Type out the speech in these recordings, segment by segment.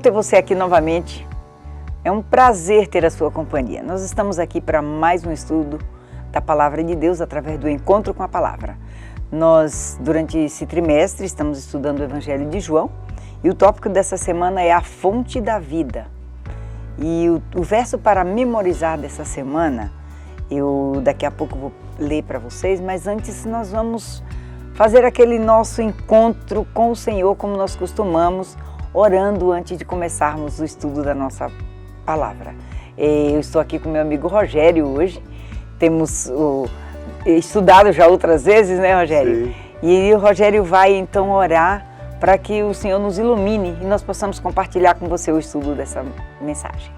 ter você aqui novamente. É um prazer ter a sua companhia. Nós estamos aqui para mais um estudo da Palavra de Deus através do Encontro com a Palavra. Nós, durante esse trimestre, estamos estudando o Evangelho de João e o tópico dessa semana é a fonte da vida. E o verso para memorizar dessa semana, eu daqui a pouco vou ler para vocês, mas antes nós vamos fazer aquele nosso encontro com o Senhor, como nós costumamos, orando antes de começarmos o estudo da nossa palavra. Eu estou aqui com meu amigo Rogério hoje, temos estudado já outras vezes, né, Rogério? Sim. E o Rogério vai então orar para que o Senhor nos ilumine e nós possamos compartilhar com você o estudo dessa mensagem.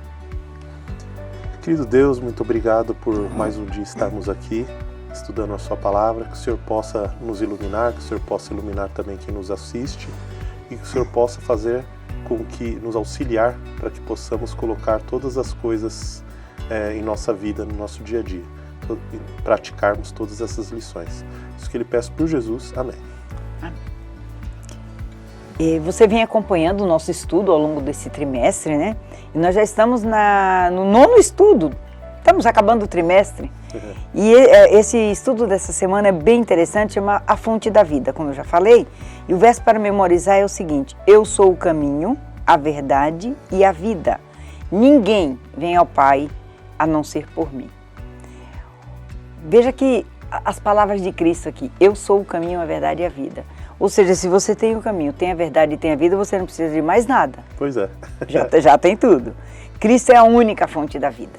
Querido Deus, muito obrigado por mais um dia estarmos aqui estudando a sua palavra, que o Senhor possa nos iluminar, que o Senhor possa iluminar também quem nos assiste e que o Senhor possa fazer com que nos auxiliar para que possamos colocar todas as coisas em nossa vida, no nosso dia a dia, e praticarmos todas essas lições. Isso que eu lhe peço por Jesus. Amém. E você vem acompanhando o nosso estudo ao longo desse trimestre, né? E nós já estamos no 9º estudo, estamos acabando o trimestre. Uhum. E esse estudo dessa semana é bem interessante, chama A Fonte da Vida, como eu já falei. E o verso para memorizar é o seguinte: eu sou o caminho, a verdade e a vida. Ninguém vem ao Pai a não ser por mim. Veja que as palavras de Cristo aqui, eu sou o caminho, a verdade e a vida. Ou seja, se você tem o caminho, tem a verdade e tem a vida, você não precisa de mais nada. Pois é. Já tem tudo. Cristo é a única fonte da vida.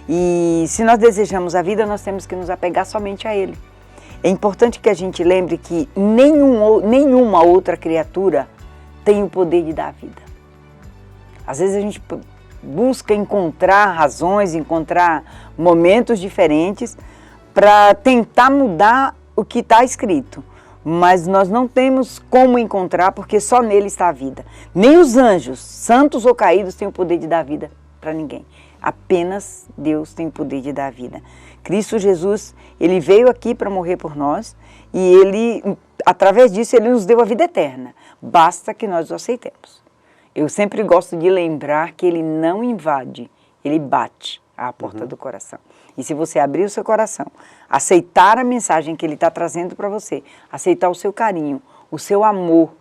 E se nós desejamos a vida, nós temos que nos apegar somente a Ele. É importante que a gente lembre que nenhuma outra criatura tem o poder de dar a vida. Às vezes a gente busca encontrar razões, encontrar momentos diferentes para tentar mudar o que está escrito. Mas nós não temos como encontrar, porque só nele está a vida. Nem os anjos, santos ou caídos, têm o poder de dar vida para ninguém. Apenas Deus tem o poder de dar vida. Cristo Jesus, Ele veio aqui para morrer por nós e Ele, através disso, Ele nos deu a vida eterna. Basta que nós o aceitemos. Eu sempre gosto de lembrar que Ele não invade, Ele bate à porta do coração. E se você abrir o seu coração, aceitar a mensagem que Ele está trazendo para você, aceitar o seu carinho, o seu amor,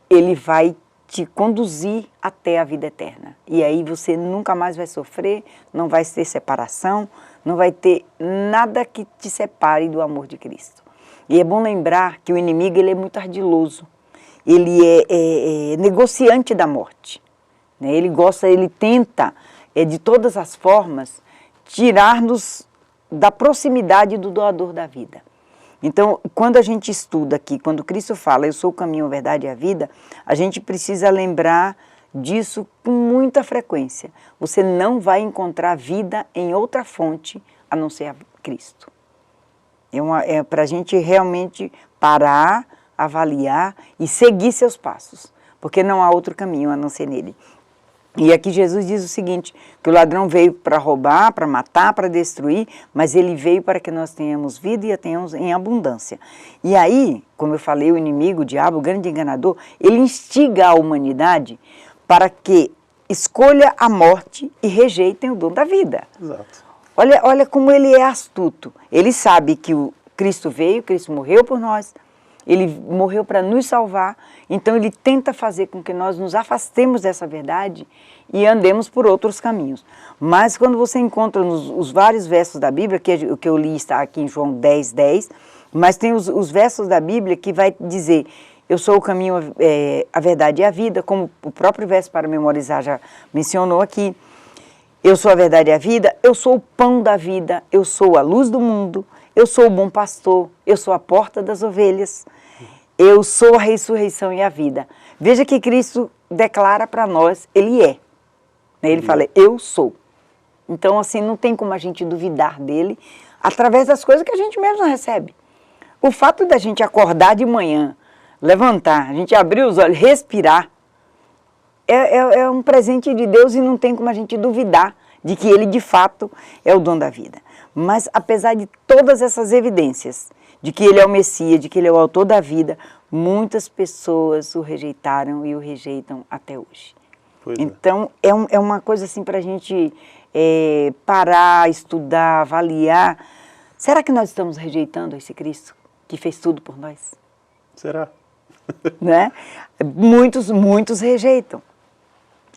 Ele vai te conduzir até a vida eterna. E aí você nunca mais vai sofrer, não vai ter separação, não vai ter nada que te separe do amor de Cristo. E é bom lembrar que o inimigo ele é muito ardiloso, ele é negociante da morte. Né? Ele tenta, de todas as formas, tirar-nos da proximidade do doador da vida. Então, quando a gente estuda aqui, quando Cristo fala, eu sou o caminho, a verdade e a vida, a gente precisa lembrar disso com muita frequência. Você não vai encontrar vida em outra fonte a não ser a Cristo. É para a gente realmente parar, avaliar e seguir seus passos, porque não há outro caminho a não ser nele. E aqui Jesus diz o seguinte, que o ladrão veio para roubar, para matar, para destruir, mas ele veio para que nós tenhamos vida e a tenhamos em abundância. E aí, como eu falei, o inimigo, o diabo, o grande enganador, ele instiga a humanidade para que escolha a morte e rejeitem o dom da vida. Exato. Olha como ele é astuto. Ele sabe que o Cristo veio, Cristo morreu por nós, Ele morreu para nos salvar, então ele tenta fazer com que nós nos afastemos dessa verdade e andemos por outros caminhos. Mas quando você encontra os vários versos da Bíblia, o que eu li está aqui em João 10:10, mas tem os versos da Bíblia que vai dizer, eu sou o caminho, a verdade e a vida, como o próprio verso para memorizar já mencionou aqui. Eu sou a verdade e a vida, eu sou o pão da vida, eu sou a luz do mundo, eu sou o bom pastor, eu sou a porta das ovelhas, eu sou a ressurreição e a vida. Veja que Cristo declara para nós, Ele é. Ele fala, eu sou. Então, assim, não tem como a gente duvidar dele através das coisas que a gente mesmo recebe. O fato da gente acordar de manhã, levantar, a gente abrir os olhos, respirar, é um presente de Deus e não tem como a gente duvidar de que Ele, de fato, é o dom da vida. Mas, apesar de todas essas evidências, de que Ele é o Messias, de que Ele é o autor da vida, muitas pessoas o rejeitaram e o rejeitam até hoje. Pois é. Então, é uma coisa assim para a gente parar, estudar, avaliar. Será que nós estamos rejeitando esse Cristo que fez tudo por nós? Será? Né? Muitos rejeitam.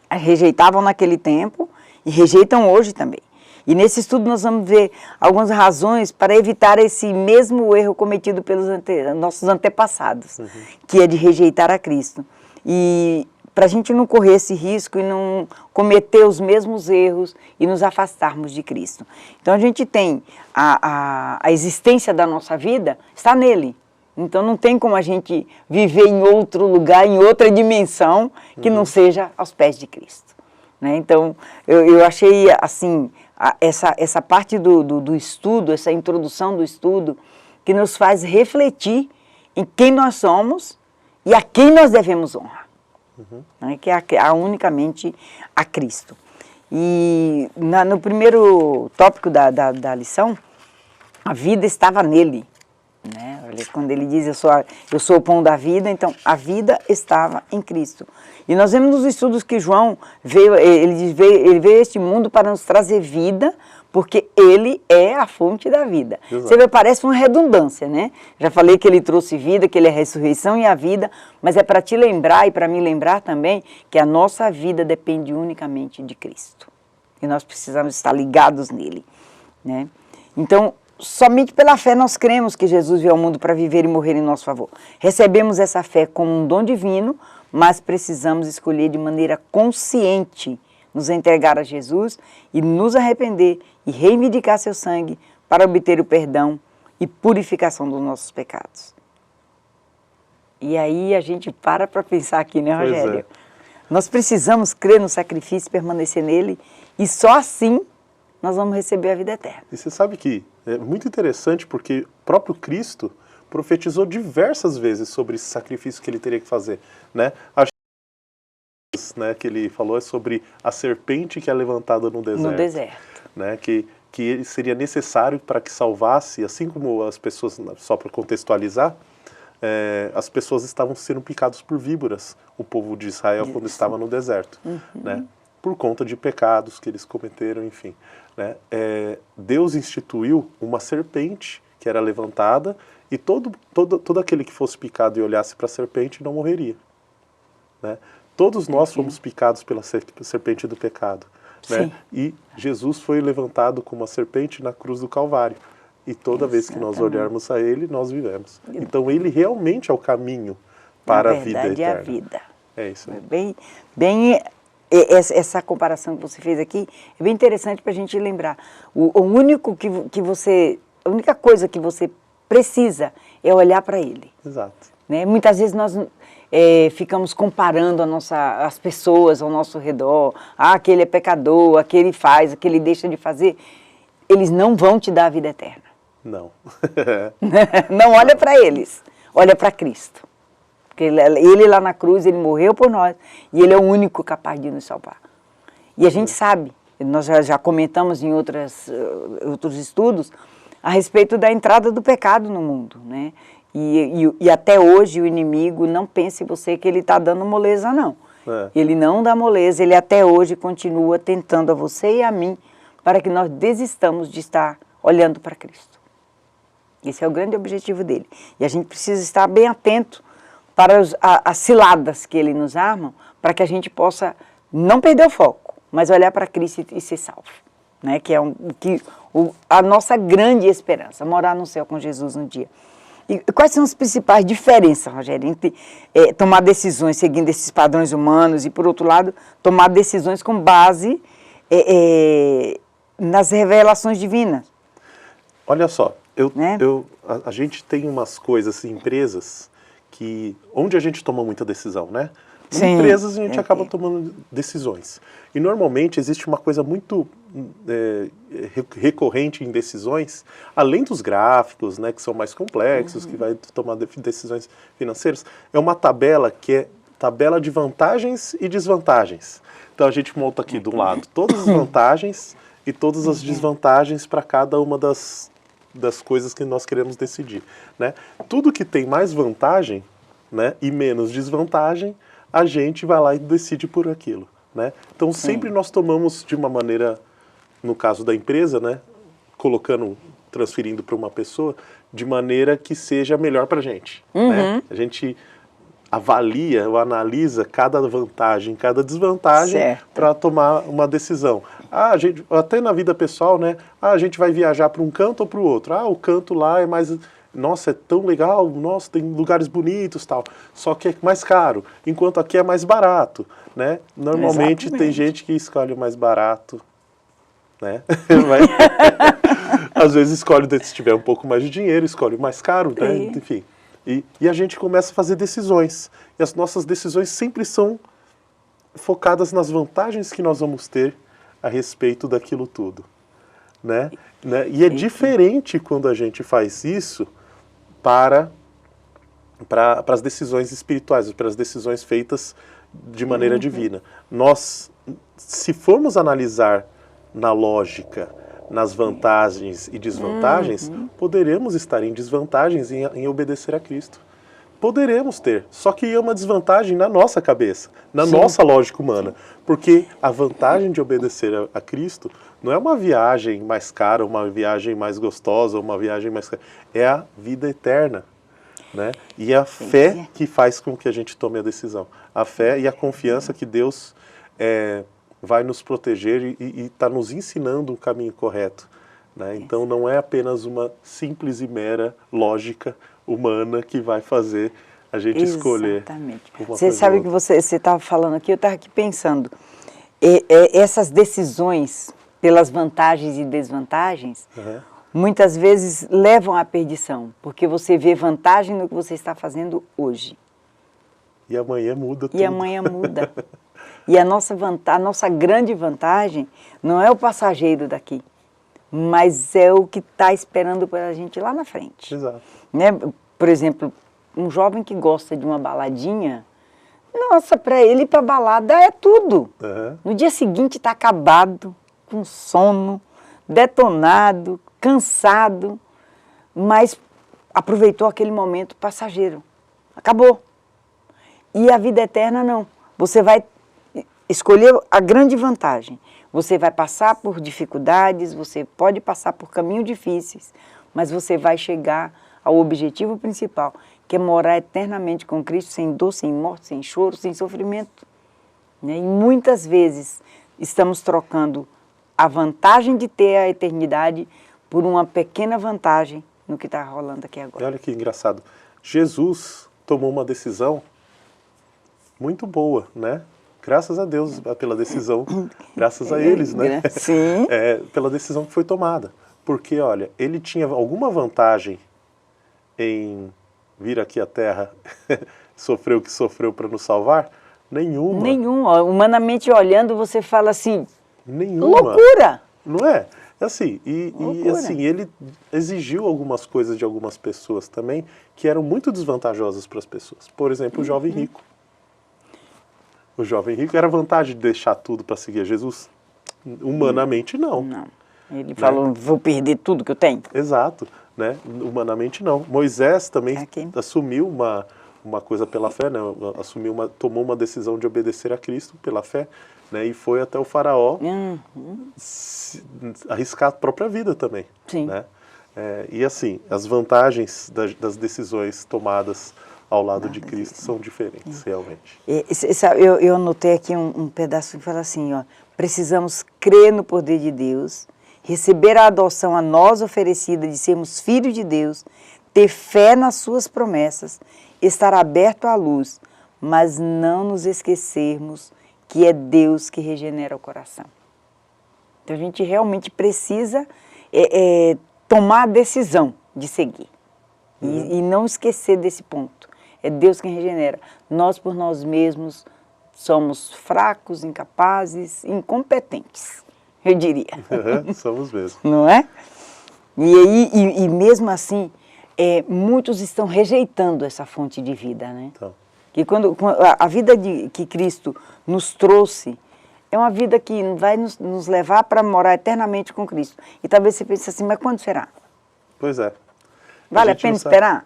Rejeitavam naquele tempo e rejeitam hoje também. E nesse estudo nós vamos ver algumas razões para evitar esse mesmo erro cometido pelos nossos antepassados, que é de rejeitar a Cristo. E para a gente não correr esse risco e não cometer os mesmos erros e nos afastarmos de Cristo. Então a gente tem a existência da nossa vida, está nele. Então não tem como a gente viver em outro lugar, em outra dimensão, que não seja aos pés de Cristo. Né? Então eu achei assim, essa parte do estudo, essa introdução do estudo, que nos faz refletir em quem nós somos e a quem nós devemos honrar. Né? Que é unicamente a Cristo. E no primeiro tópico da lição, a vida estava nele. Né? Quando ele diz eu sou o pão da vida, então a vida estava em Cristo. E nós vemos nos estudos que João veio, ele veio a este mundo para nos trazer vida, porque ele é a fonte da vida. Exato. Você vê, parece uma redundância, né? Já falei que ele trouxe vida, que ele é a ressurreição e a vida, mas é para te lembrar e para me lembrar também que a nossa vida depende unicamente de Cristo. E nós precisamos estar ligados nele. Né? Então, somente pela fé nós cremos que Jesus veio ao mundo para viver e morrer em nosso favor. Recebemos essa fé como um dom divino, mas precisamos escolher de maneira consciente nos entregar a Jesus e nos arrepender e reivindicar seu sangue para obter o perdão e purificação dos nossos pecados. E aí a gente para pensar aqui, né, Rogério? É. Nós precisamos crer no sacrifício, permanecer nele, e só assim nós vamos receber a vida eterna. E você sabe que é muito interessante porque o próprio Cristo profetizou diversas vezes sobre esse sacrifício que ele teria que fazer, né? Que ele falou é sobre a serpente que é levantada no deserto. No deserto. Né? Que ele seria necessário para que salvasse, assim como as pessoas, só para contextualizar, as pessoas estavam sendo picadas por víboras, o povo de Israel, quando estava no deserto, né? Por conta de pecados que eles cometeram, enfim. Né? Deus instituiu uma serpente que era levantada e todo aquele que fosse picado e olhasse para a serpente não morreria. Né? Todos nós fomos picados pela serpente do pecado. Né? E Jesus foi levantado como uma serpente na cruz do Calvário. E toda vez que nós olharmos a ele, nós vivemos. Então ele realmente é o caminho para a vida eterna. É a vida. É isso. Bem, essa comparação que você fez aqui é bem interessante para a gente lembrar. A única coisa que você precisa é olhar para ele. Exato. Né? Muitas vezes nós ficamos comparando as pessoas ao nosso redor. Aquele é pecador, aquele faz, aquele deixa de fazer. Eles não vão te dar a vida eterna. Não. Não olha para eles, olha para Cristo. Porque ele lá na cruz, ele morreu por nós e ele é o único capaz de nos salvar. E a gente sabe, nós já comentamos em outros estudos, a respeito da entrada do pecado no mundo, né? E até hoje o inimigo não pense em você que ele está dando moleza, não. Ele não dá moleza, ele até hoje continua tentando a você e a mim para que nós desistamos de estar olhando para Cristo. Esse é o grande objetivo dele. E a gente precisa estar bem atento para as ciladas que ele nos arma, para que a gente possa não perder o foco, mas olhar para Cristo e ser salvo. Né? Que é a nossa grande esperança, morar no céu com Jesus um dia. E quais são as principais diferenças, Rogério, entre tomar decisões seguindo esses padrões humanos e, por outro lado, tomar decisões com base nas revelações divinas? Olha só, a gente tem umas coisas, empresas, onde a gente toma muita decisão, né? Em empresas a gente acaba tomando decisões. E normalmente existe uma coisa muito recorrente em decisões, além dos gráficos, né, que são mais complexos, que vai tomar decisões financeiras, é uma tabela que é tabela de vantagens e desvantagens. Então a gente monta aqui do lado todas as vantagens e todas as desvantagens para cada uma das coisas que nós queremos decidir. Né? Tudo que tem mais vantagem, né, e menos desvantagem, a gente vai lá e decide por aquilo. né? Então sempre nós tomamos de uma maneira, no caso da empresa, né, transferindo para uma pessoa, de maneira que seja melhor para a gente. Né? A gente avalia ou analisa cada vantagem, cada desvantagem para tomar uma decisão. Até na vida pessoal, né? A gente vai viajar para um canto ou para o outro. O canto lá é mais... Nossa, é tão legal, nossa, tem lugares bonitos, tal. Só que é mais caro, enquanto aqui é mais barato, né? Normalmente tem gente que escolhe o mais barato, né? Às vezes escolhe, se tiver um pouco mais de dinheiro, escolhe o mais caro, né? Enfim. E a gente começa a fazer decisões. E as nossas decisões sempre são focadas nas vantagens que nós vamos ter a respeito daquilo tudo. Né? E é diferente quando a gente faz isso para as decisões espirituais, para as decisões feitas de maneira divina. Nós, se formos analisar na lógica, nas vantagens e desvantagens, poderemos estar em desvantagens em obedecer a Cristo. Poderemos ter, só que é uma desvantagem na nossa cabeça, na nossa lógica humana. Porque a vantagem de obedecer a Cristo não é uma viagem mais cara, uma viagem mais gostosa, uma viagem mais... É a vida eterna. Né? E é a fé que faz com que a gente tome a decisão. A fé e a confiança que Deus vai nos proteger e está nos ensinando um caminho correto. Né? Então não é apenas uma simples e mera lógica humana que vai fazer a gente escolher. Exatamente. Você sabe que você estava falando aqui, eu estava aqui pensando, essas decisões pelas vantagens e desvantagens, muitas vezes levam à perdição, porque você vê vantagem no que você está fazendo hoje. E amanhã muda tudo. E amanhã muda. E a nossa grande vantagem não é o passageiro daqui, mas é o que está esperando pela gente lá na frente. Exato. Né? Por exemplo, um jovem que gosta de uma baladinha, nossa, para ele ir para balada é tudo. No dia seguinte está acabado, com sono, detonado, cansado, mas aproveitou aquele momento passageiro. Acabou. E a vida eterna não. Você vai escolher a grande vantagem. Você vai passar por dificuldades, você pode passar por caminhos difíceis, mas você vai chegar ao objetivo principal, que é morar eternamente com Cristo, sem dor, sem morte, sem choro, sem sofrimento. Né? E muitas vezes estamos trocando a vantagem de ter a eternidade por uma pequena vantagem no que está rolando aqui agora. Olha que engraçado. Jesus tomou uma decisão muito boa, né? Graças a Deus pela decisão, graças a eles, né? Sim. Pela decisão que foi tomada. Porque, olha, ele tinha alguma vantagem em vir aqui à Terra, sofrer o que sofreu para nos salvar? Nenhuma. Nenhuma. Humanamente olhando, você fala assim, nenhuma. Loucura! Não é? Assim, e assim, ele exigiu algumas coisas de algumas pessoas também que eram muito desvantajosas para as pessoas. Por exemplo, o jovem rico. O jovem rico era vantagem de deixar tudo para seguir a Jesus? Humanamente, não. Não. Ele falou, vou perder tudo que eu tenho. Exato. Né? Humanamente, não. Moisés também assumiu uma coisa pela fé, né? Tomou uma decisão de obedecer a Cristo pela fé, né? E foi até o faraó arriscar a própria vida também. Sim. Né? E assim, as vantagens das decisões tomadas ao lado de Cristo são diferentes, realmente. Eu anotei aqui um pedaço que fala assim, ó, precisamos crer no poder de Deus, receber a adoção a nós oferecida de sermos filhos de Deus, ter fé nas suas promessas, estar aberto à luz, mas não nos esquecermos que é Deus que regenera o coração. Então a gente realmente precisa tomar a decisão de seguir e não esquecer desse ponto. É Deus quem regenera. Nós, por nós mesmos, somos fracos, incapazes, incompetentes, eu diria. Somos mesmo. Não é? E mesmo assim, muitos estão rejeitando essa fonte de vida, né? Então. Que quando a vida que Cristo nos trouxe é uma vida que vai nos levar para morar eternamente com Cristo. E talvez você pense assim, mas quando será? Pois é. Vale a pena esperar?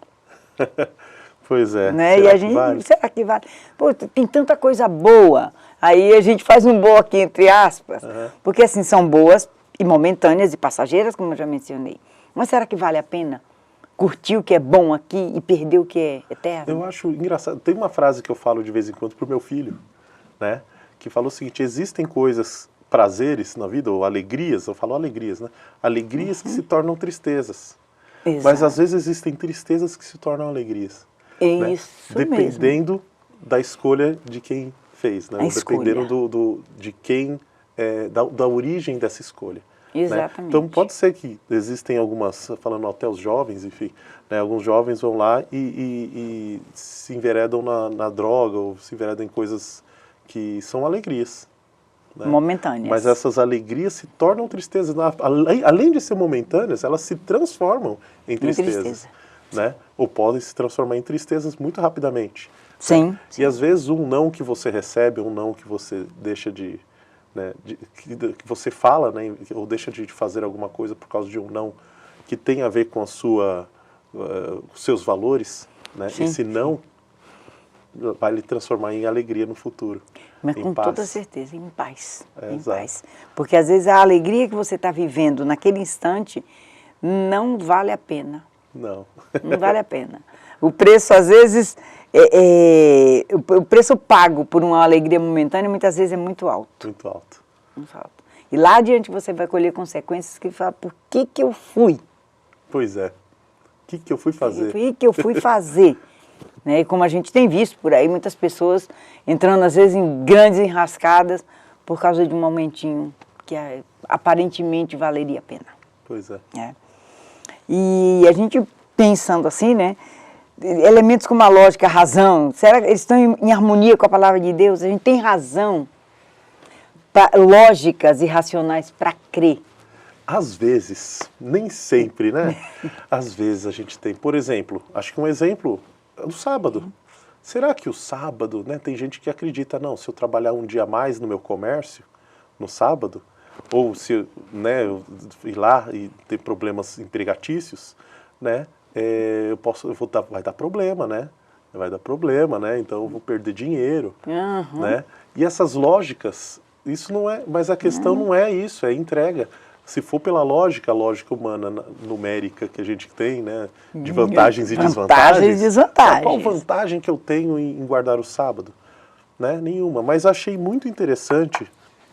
Pois é. Né? E a gente, será que vale? Pô, tem tanta coisa boa. Aí a gente faz um boa aqui, entre aspas, porque assim, são boas e momentâneas e passageiras, como eu já mencionei. Mas será que vale a pena curtir o que é bom aqui e perder o que é eterno? Eu acho engraçado. Tem uma frase que eu falo de vez em quando pro meu filho, né? Que fala o seguinte: existem coisas, prazeres na vida, ou alegrias, eu falo alegrias, né? Alegrias que se tornam tristezas. Exato. Mas às vezes existem tristezas que se tornam alegrias. Né? Isso Dependendo da escolha de quem fez, né? Dependendo de quem, da origem dessa escolha. Exatamente. Né? Então pode ser que existem algumas, falando até os jovens, enfim, né? Alguns jovens vão lá e se enveredam na droga, ou se enveredam em coisas que são alegrias. Né? Momentâneas. Mas essas alegrias se tornam tristezas. Além de ser momentâneas, elas se transformam em tristezas. Né? Ou podem se transformar em tristezas muito rapidamente. Sim, né? sim. E às vezes um não que você recebe, um não que você deixa de... Né, que você fala, né, ou deixa de fazer alguma coisa por causa de um não que tem a ver com os seus valores, né? Sim, esse não vai lhe transformar em alegria no futuro. Mas em com paz. toda certeza, em paz. Em Exato. paz. Porque às vezes a alegria que você está vivendo naquele instante não vale a pena. Não. Não vale a pena. O preço, às vezes, o preço pago por uma alegria momentânea, muitas vezes é muito alto. Muito alto. Muito alto. E lá adiante você vai colher consequências que fala, por que eu fui? Pois é. O que eu fui fazer? O que eu fui fazer? Né? E como a gente tem visto por aí, muitas pessoas entrando, às vezes, em grandes enrascadas por causa de um momentinho que aparentemente valeria a pena. Pois é. E a gente pensando assim, né? Elementos como a lógica, a razão, será que eles estão em harmonia com a palavra de Deus? A gente tem razão, lógicas e racionais para crer. Às vezes, nem sempre, né? Às vezes a gente tem, por exemplo, acho que um exemplo é o sábado. Será que o sábado, né? Tem gente que acredita, não, se eu trabalhar um dia a mais no meu comércio, no sábado, ou se, né, eu ir lá e ter problemas empregatícios, né? Vai dar problema, né? Vai dar problema, né? Então eu vou perder dinheiro, né? E essas lógicas, isso não é, mas a questão não é isso, é entrega. Se for pela lógica, a lógica humana numérica que a gente tem, né? De vantagens e desvantagens. Vantagens e desvantagens. Qual vantagem que eu tenho em guardar o sábado? Né? Nenhuma. Mas achei muito interessante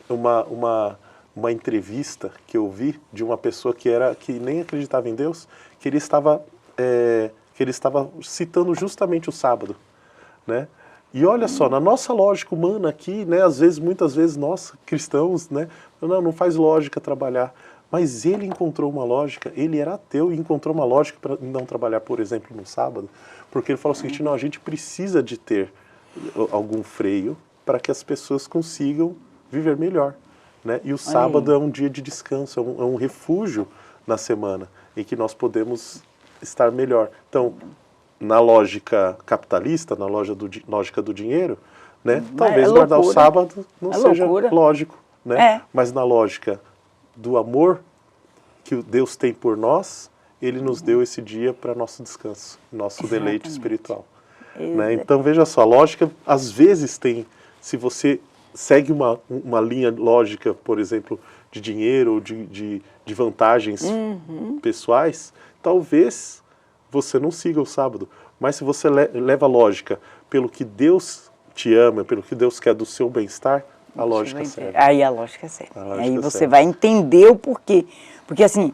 uma entrevista que eu vi de uma pessoa que nem acreditava em Deus, que ele estava citando justamente o sábado, né? E olha só, na nossa lógica humana aqui, né, muitas vezes nós cristãos, né, não faz lógica trabalhar, mas ele encontrou uma lógica, ele era ateu e encontrou uma lógica para não trabalhar, por exemplo, no sábado, porque ele falou o seguinte: não, a gente precisa de ter algum freio para que as pessoas consigam viver melhor. Né? E o sábado é um dia de descanso, é um refúgio na semana, em que nós podemos estar melhor. Então, na lógica capitalista, na lógica do dinheiro, né? Talvez guardar o sábado não seja lógico. Né? Mas na lógica do amor que Deus tem por nós, Ele nos deu esse dia para nosso descanso, nosso deleite espiritual. Né? Então, veja só, a lógica às vezes tem, se você segue uma linha lógica, por exemplo, de dinheiro ou de vantagens pessoais, talvez você não siga o sábado. Mas se você leva a lógica pelo que Deus te ama, pelo que Deus quer do seu bem-estar, a lógica serve. Aí a lógica serve. Aí você vai entender o porquê. Porque assim,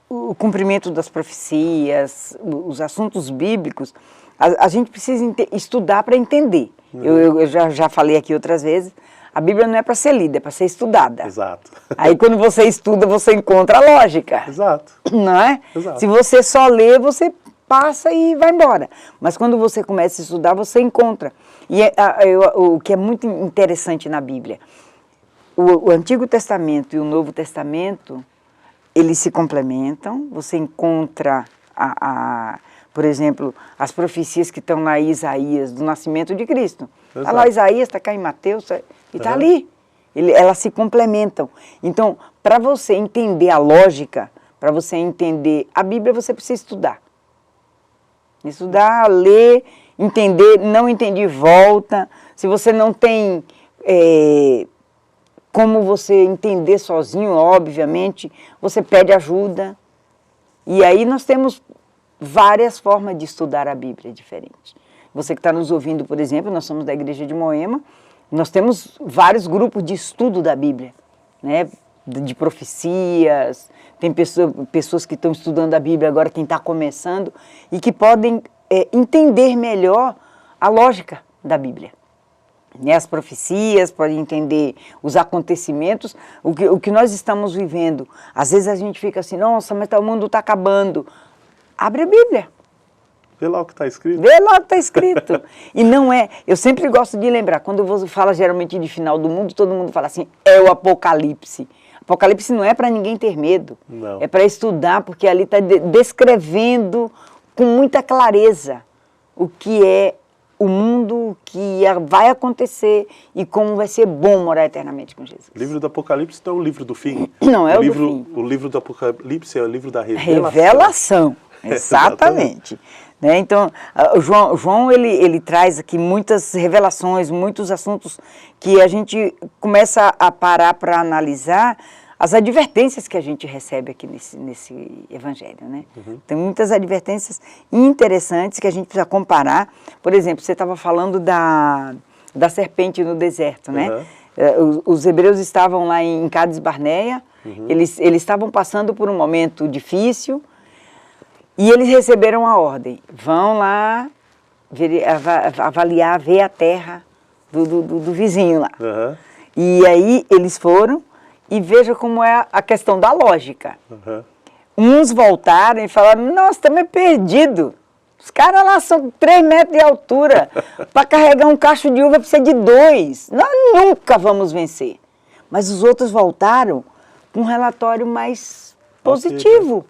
o cumprimento das profecias, os assuntos bíblicos, a gente precisa estudar para entender. Eu já falei aqui outras vezes, a Bíblia não é para ser lida, é para ser estudada. Exato. Aí quando você estuda, você encontra a lógica. Exato. Não é? Exato. Se você só lê, você passa e vai embora. Mas quando você começa a estudar, você encontra. E o que é muito interessante na Bíblia, o Antigo Testamento e o Novo Testamento, eles se complementam. Você encontra, por exemplo, as profecias que estão lá em Isaías, do nascimento de Cristo. Está lá Isaías, está cá em Mateus, e está ali. Elas se complementam. Então, para você entender a lógica, para você entender a Bíblia, você precisa estudar. Estudar, ler, entender, não entendi, volta. se você não tem como você entender sozinho, obviamente, você pede ajuda. E aí nós temos várias formas de estudar a Bíblia diferentes. Você que está nos ouvindo, por exemplo, nós somos da Igreja de Moema, nós temos vários grupos de estudo da Bíblia, né? De profecias, tem pessoas que estão estudando a Bíblia agora, quem está começando, e que podem entender melhor a lógica da Bíblia. Né? As profecias, podem entender os acontecimentos, o que nós estamos vivendo. Às vezes a gente fica assim, nossa, mas o mundo está acabando. Abre a Bíblia. Vê lá o que está escrito. Vê lá o que está escrito. E não é... Eu sempre gosto de lembrar, quando eu falo geralmente de final do mundo, todo mundo fala assim, é o Apocalipse. Apocalipse não é para ninguém ter medo. Não. É para estudar, porque ali está descrevendo com muita clareza o que é o mundo, o que vai acontecer e como vai ser bom morar eternamente com Jesus. O livro do Apocalipse não é o livro do fim. Não é o do fim. O livro do Apocalipse é o livro da revelação. Revelação, exatamente. Né? Então, o João ele traz aqui muitas revelações, muitos assuntos que a gente começa a parar para analisar as advertências que a gente recebe aqui nesse evangelho, né? Uhum. Tem muitas advertências interessantes que a gente precisa comparar. Por exemplo, você estava falando da serpente no deserto, né? Uhum. Os hebreus estavam lá em Cádiz Barneia, uhum. Eles estavam passando por um momento difícil e eles receberam a ordem, vão lá avaliar, ver a terra do vizinho lá. Uhum. E aí eles foram. E veja como é a questão da lógica. Uhum. Uns voltaram e falaram, nossa, estamos perdidos. Os caras lá são 3 metros de altura. Para carregar um cacho de uva precisa de 2. Nós nunca vamos vencer. Mas os outros voltaram com um relatório mais positivo.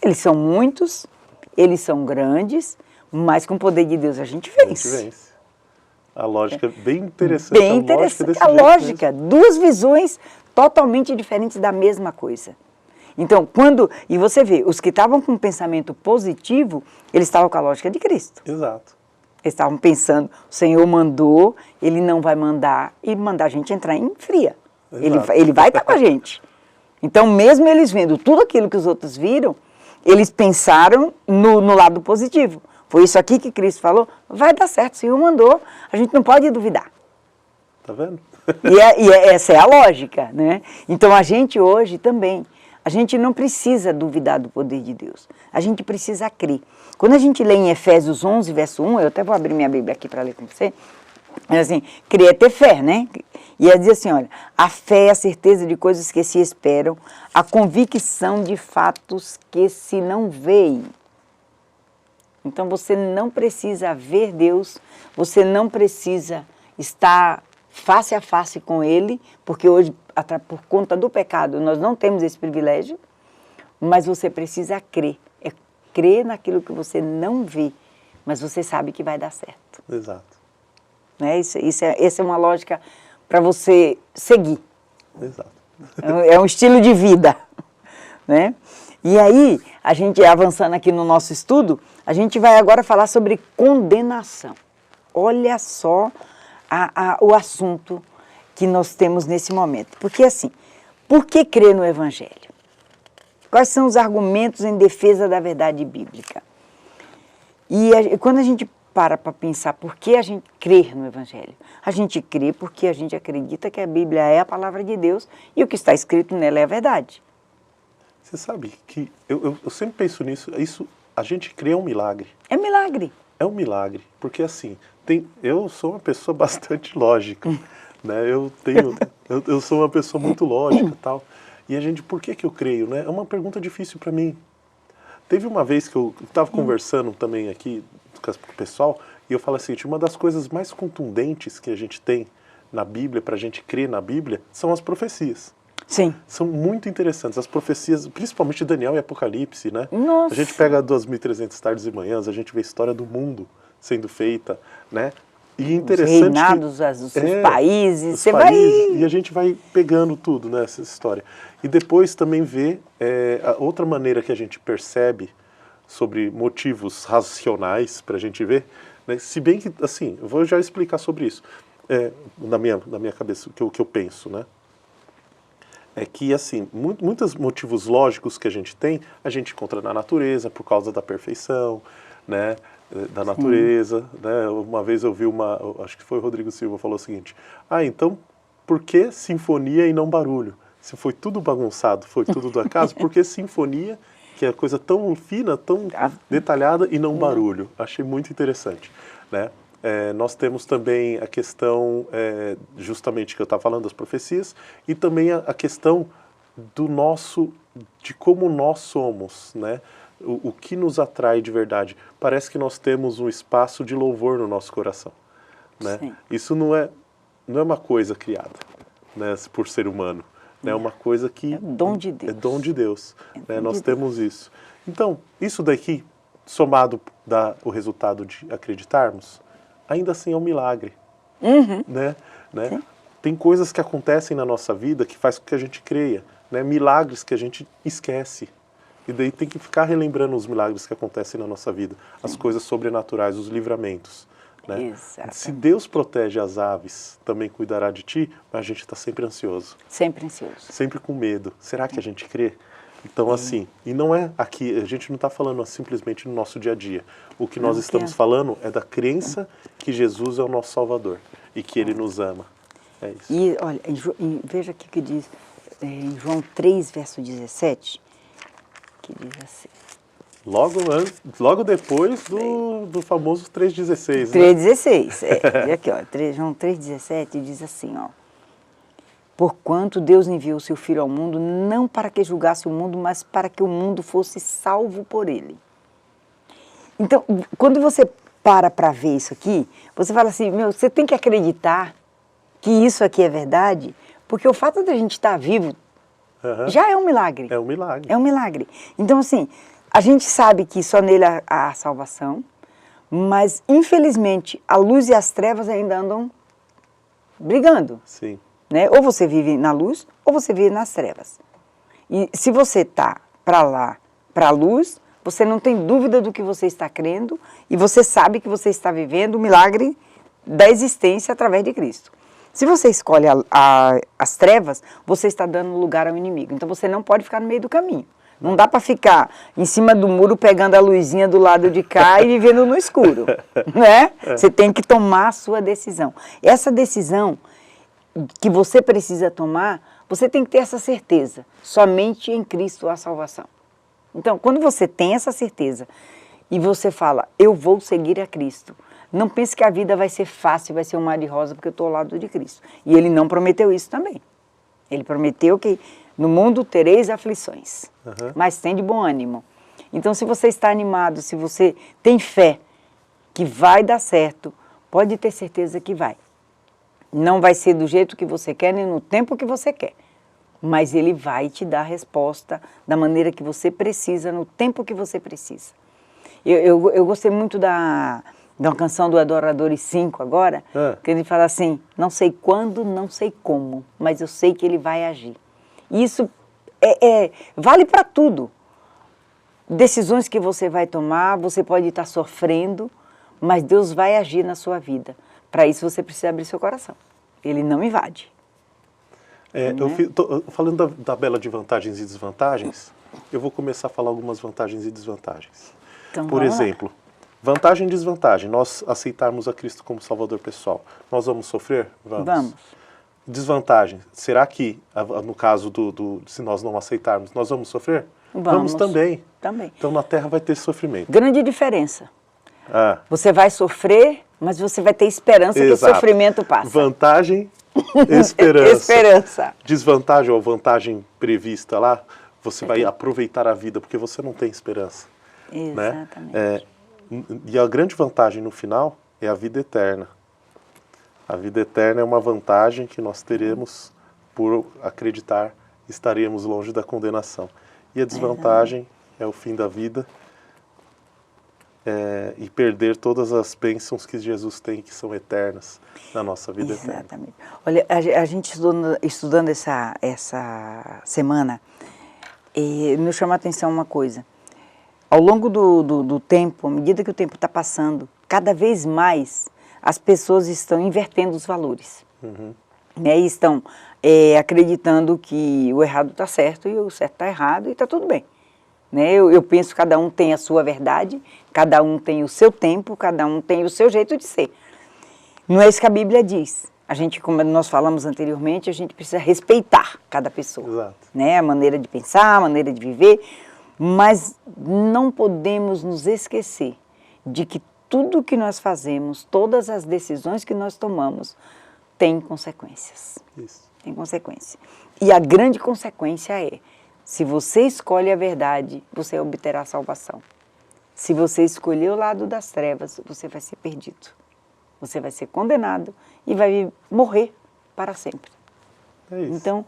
Eles são muitos, eles são grandes, mas com o poder de Deus a gente vence. A gente vence. A lógica é bem interessante. Bem interessante. A lógica, duas visões totalmente diferentes da mesma coisa. Então, e você vê, os que estavam com um pensamento positivo, eles estavam com a lógica de Cristo. Exato. Eles estavam pensando, o Senhor mandou, Ele não vai mandar e mandar a gente entrar em fria. Ele vai estar com a gente. Então, mesmo eles vendo tudo aquilo que os outros viram, eles pensaram no lado positivo. Foi isso aqui que Cristo falou, vai dar certo, o Senhor mandou, a gente não pode duvidar. Tá vendo? Essa é a lógica, né? Então a gente hoje também, a gente não precisa duvidar do poder de Deus, a gente precisa crer. Quando a gente lê em Efésios 11, verso 1, eu até vou abrir minha Bíblia aqui para ler com você, é assim, crer é ter fé, né? E ela diz assim, olha, a fé é a certeza de coisas que se esperam, a convicção de fatos que se não veem. Então você não precisa ver Deus, você não precisa estar face a face com Ele, porque hoje, por conta do pecado, nós não temos esse privilégio, mas você precisa crer. É crer naquilo que você não vê, mas você sabe que vai dar certo. Exato. Né? Essa é uma lógica para você seguir. Exato. É um estilo de vida. Né? E aí, a gente avançando aqui no nosso estudo, a gente vai agora falar sobre condenação. Olha só o assunto que nós temos nesse momento. Porque assim, por que crer no Evangelho? Quais são os argumentos em defesa da verdade bíblica? E quando a gente para pensar por que a gente crê no Evangelho, a gente crê porque a gente acredita que a Bíblia é a palavra de Deus e o que está escrito nela é a verdade. Você sabe que eu sempre penso nisso, a gente crê um milagre. É milagre. É um milagre, porque assim, eu sou uma pessoa bastante lógica, né? Eu sou uma pessoa muito lógica e tal. E a gente, por que eu creio, né? É uma pergunta difícil para mim. Teve uma vez que eu estava conversando também aqui com o pessoal, e eu falei assim, uma das coisas mais contundentes que a gente tem na Bíblia, para a gente crer na Bíblia, são as profecias. Sim. São muito interessantes. As profecias, principalmente Daniel e Apocalipse, né? Nossa. A gente pega 2.300 tardes e manhãs, a gente vê a história do mundo sendo feita, né? E interessante. Os reinados, os países, você vai... E a gente vai pegando tudo, né, essa história. E depois também vê a outra maneira que a gente percebe sobre motivos racionais para a gente ver, né? Se bem que, assim, eu vou já explicar sobre isso, na minha cabeça, o que eu penso, né? É que, assim, muitos motivos lógicos que a gente tem, a gente encontra na natureza, por causa da perfeição, né? Da natureza, né? Uma vez eu vi acho que foi o Rodrigo Silva, falou o seguinte, então, por que sinfonia e não barulho? Se foi tudo bagunçado, foi tudo do acaso, por que sinfonia, que é coisa tão fina, tão detalhada, e não barulho? Achei muito interessante, né? Nós temos também a questão, justamente que eu estava falando das profecias, e também a questão de como nós somos, né? O que nos atrai de verdade. Parece que nós temos um espaço de louvor no nosso coração, né? Isso não é uma coisa criada, né, por ser humano, né? É uma coisa que... É dom de Deus. É dom de Deus, né? Nós temos isso. Então, isso daqui, somado o resultado de acreditarmos, ainda assim é um milagre, né? Tem coisas que acontecem na nossa vida que faz com que a gente creia, né? Milagres que a gente esquece. E daí tem que ficar relembrando os milagres que acontecem na nossa vida, as coisas sobrenaturais, os livramentos, né? Se Deus protege as aves, também cuidará de ti, mas a gente está sempre ansioso. Sempre ansioso. Sempre com medo. Será que a gente crê? Então, assim, e não é aqui, a gente não está falando simplesmente no nosso dia a dia. O que nós estamos falando é da crença que Jesus é o nosso Salvador e que Ele nos ama. É isso. E olha, veja aqui que diz, em João 3, verso 17, que diz assim. Logo depois do famoso 3,16. 3,16, E aqui, ó, João 3,17 diz assim, ó. Porquanto Deus enviou seu Filho ao mundo, não para que julgasse o mundo, mas para que o mundo fosse salvo por ele. Então, quando você para ver isso aqui, você fala assim, você tem que acreditar que isso aqui é verdade, porque o fato de a gente estar vivo já é um milagre. É um milagre. É um milagre. Então, assim, a gente sabe que só nele há salvação, mas, infelizmente, a luz e as trevas ainda andam brigando. Sim. Né? Ou você vive na luz, ou você vive nas trevas. E se você está para lá, para a luz, você não tem dúvida do que você está crendo e você sabe que você está vivendo o milagre da existência através de Cristo. Se você escolhe as trevas, você está dando lugar ao inimigo. Então você não pode ficar no meio do caminho. Não dá para ficar em cima do muro pegando a luzinha do lado de cá e vivendo no escuro. Né? Você tem que tomar a sua decisão. Essa decisão que você precisa tomar, você tem que ter essa certeza. Somente em Cristo há salvação. Então, quando você tem essa certeza e você fala, eu vou seguir a Cristo, não pense que a vida vai ser fácil, vai ser um mar de rosa, porque eu estou ao lado de Cristo. E Ele não prometeu isso também. Ele prometeu que no mundo tereis aflições, mas tem de bom ânimo. Então, se você está animado, se você tem fé que vai dar certo, pode ter certeza que vai. Não vai ser do jeito que você quer, nem no tempo que você quer. Mas Ele vai te dar a resposta da maneira que você precisa, no tempo que você precisa. Eu gostei muito da canção do Adoradores 5 agora, que ele fala assim, não sei quando, não sei como, mas eu sei que Ele vai agir. Isso vale para tudo. Decisões que você vai tomar, você pode estar sofrendo, mas Deus vai agir na sua vida. Para isso você precisa abrir seu coração. Ele não invade. Falando da tabela de vantagens e desvantagens, eu vou começar a falar algumas vantagens e desvantagens. Então, por exemplo, vantagem e desvantagem. Nós aceitarmos a Cristo como Salvador pessoal. Nós vamos sofrer? Vamos. Desvantagem. Será que, no caso se nós não aceitarmos, nós vamos sofrer? Vamos também. Então na Terra vai ter sofrimento. Grande diferença. Você vai sofrer, mas você vai ter esperança que o sofrimento passa. Vantagem, esperança. Esperança. Desvantagem ou vantagem prevista lá, você vai aproveitar a vida, porque você não tem esperança. Exatamente. Né? E a grande vantagem no final é a vida eterna. A vida eterna é uma vantagem que nós teremos por acreditar, estaremos longe da condenação. E a desvantagem é o fim da vida e perder todas as bênçãos que Jesus tem, que são eternas na nossa vida eterna. Exatamente. Olha, a gente estudando essa semana, nos chama a atenção uma coisa. Ao longo do tempo, à medida que o tempo está passando, cada vez mais as pessoas estão invertendo os valores. Né? E estão acreditando que o errado está certo e o certo está errado e está tudo bem. Né? Eu penso que cada um tem a sua verdade, cada um tem o seu tempo, cada um tem o seu jeito de ser. Não é isso que a Bíblia diz. A gente, como nós falamos anteriormente, a gente precisa respeitar cada pessoa. Exato. Né? A maneira de pensar, a maneira de viver, mas não podemos nos esquecer de que tudo que nós fazemos, todas as decisões que nós tomamos, tem consequências. Isso. Tem consequência. E a grande consequência é, se você escolhe a verdade, você obterá salvação. Se você escolher o lado das trevas, você vai ser perdido. Você vai ser condenado e vai morrer para sempre. É isso. Então,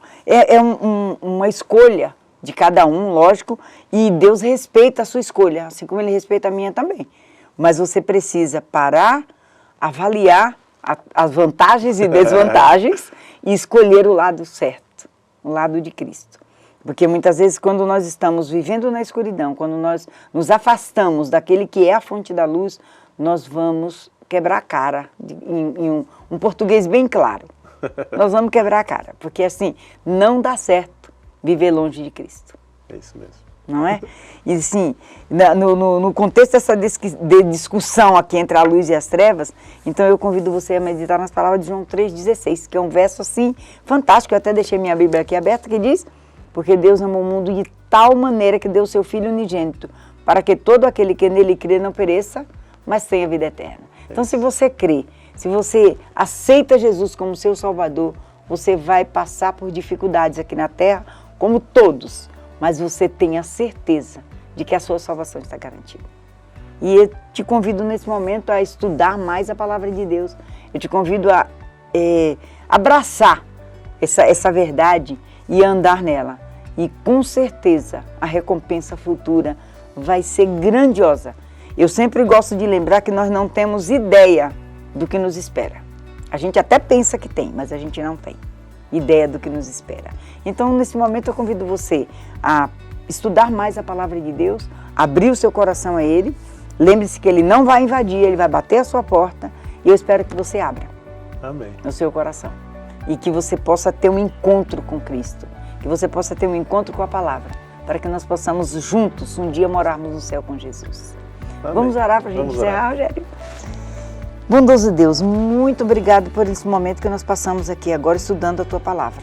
uma escolha de cada um, lógico, e Deus respeita a sua escolha, assim como Ele respeita a minha também. Mas você precisa parar, avaliar as vantagens e desvantagens e escolher o lado certo, o lado de Cristo. Porque muitas vezes quando nós estamos vivendo na escuridão, quando nós nos afastamos daquele que é a fonte da luz, nós vamos quebrar a cara, em um português bem claro. Nós vamos quebrar a cara, porque assim, não dá certo viver longe de Cristo. É isso mesmo. Não é? E assim, no contexto dessa discussão aqui entre a luz e as trevas, então eu convido você a meditar nas palavras de João 3,16, que é um verso assim, fantástico, eu até deixei minha Bíblia aqui aberta, que diz, porque Deus amou o mundo de tal maneira que deu o seu Filho unigênito, para que todo aquele que nele crê não pereça, mas tenha vida eterna. Então se você crê, se você aceita Jesus como seu Salvador, você vai passar por dificuldades aqui na terra, como todos, mas você tem a certeza de que a sua salvação está garantida. E eu te convido nesse momento a estudar mais a palavra de Deus. Eu te convido a abraçar essa verdade e andar nela. E com certeza a recompensa futura vai ser grandiosa. Eu sempre gosto de lembrar que nós não temos ideia do que nos espera. A gente até pensa que tem, mas a gente não tem ideia do que nos espera. Então, nesse momento, eu convido você a estudar mais a palavra de Deus, abrir o seu coração a Ele. Lembre-se que Ele não vai invadir, Ele vai bater a sua porta e eu espero que você abra. Amém. No seu coração. E que você possa ter um encontro com Cristo, que você possa ter um encontro com a palavra, para que nós possamos juntos um dia morarmos no céu com Jesus. Amém. Vamos orar para a gente encerrar, Rogério? Bondoso Deus, muito obrigado por esse momento que nós passamos aqui agora estudando a Tua Palavra.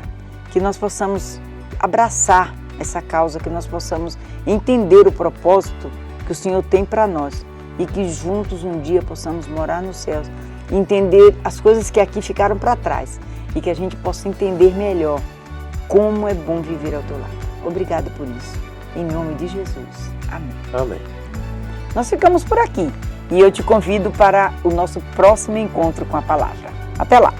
Que nós possamos abraçar essa causa, que nós possamos entender o propósito que o Senhor tem para nós e que juntos um dia possamos morar nos céus, entender as coisas que aqui ficaram para trás e que a gente possa entender melhor como é bom viver ao Teu lado. Obrigado por isso. Em nome de Jesus. Amém. Amém. Nós ficamos por aqui. E eu te convido para o nosso próximo encontro com a palavra. Até lá!